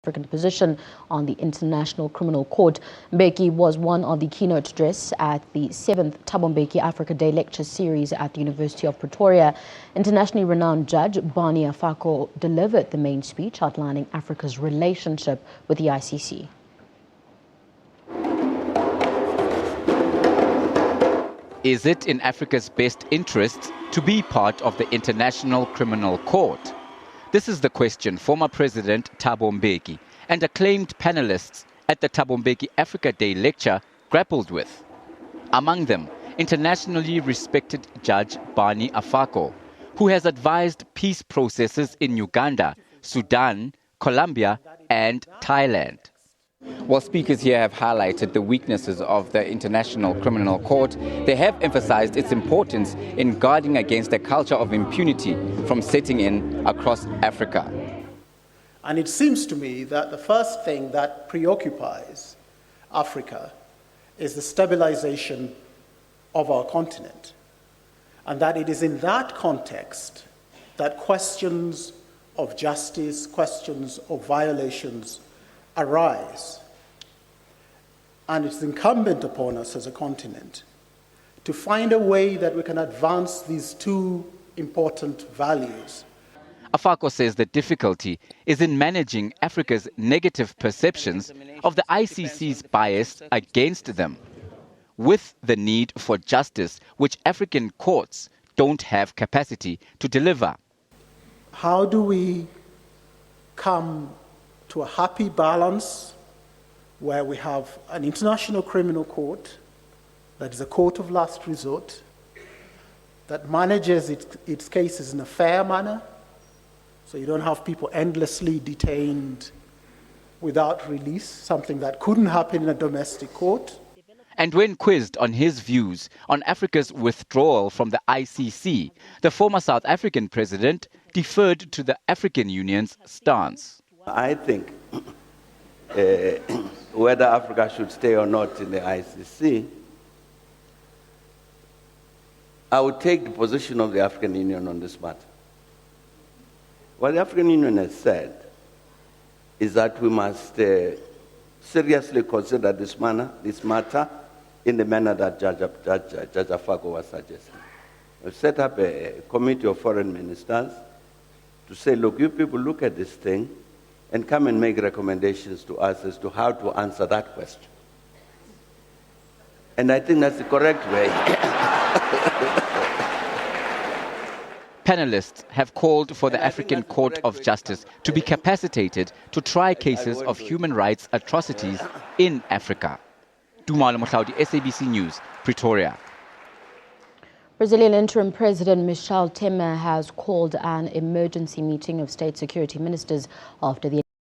African position on the International Criminal Court. Mbeki was one of the keynote address at the 7th Thabo Mbeki Africa Day lecture series at the University of Pretoria. Internationally renowned Judge Barney Afako delivered the main speech outlining Africa's relationship with the ICC. Is it in Africa's best interests to be part of the International Criminal Court? This is the question former President Thabo Mbeki and acclaimed panelists at the Thabo Mbeki Africa Day lecture grappled with. Among them, internationally respected Judge Barney Afako, who has advised peace processes in Uganda, Sudan, Colombia and Thailand. While speakers here have highlighted the weaknesses of the International Criminal Court, they have emphasized its importance in guarding against a culture of impunity from setting in across Africa. And it seems to me that the first thing that preoccupies Africa is the stabilization of our continent, and that it is in that context that questions of justice, questions of violations arise. And it's incumbent upon us as a continent to find a way that we can advance these two important values. Afako says the difficulty is in managing Africa's negative perceptions of the ICC's bias against them, with the need for justice which African courts don't have capacity to deliver. How do we come to a happy balance where we have an international criminal court that is a court of last resort, that manages its cases in a fair manner, so you don't have people endlessly detained without release, something that couldn't happen in a domestic court. And when quizzed on his views on Africa's withdrawal from the ICC, the former South African president deferred to the African Union's stance. I think whether Africa should stay or not in the ICC, I would take the position of the African Union on this matter. What the African Union has said is that we must seriously consider this matter in the manner that Judge Afako was suggesting. We've set up a committee of foreign ministers to say, look, you people look at this thing and come and make recommendations to us as to how to answer that question. And I think that's the correct way. Panelists have called for the African Court of Justice to be capacitated to try cases of human rights atrocities in Africa. Dumalo Mohlaudi, SABC News, Pretoria. Brazilian interim President Michel Temer has called an emergency meeting of state security ministers after the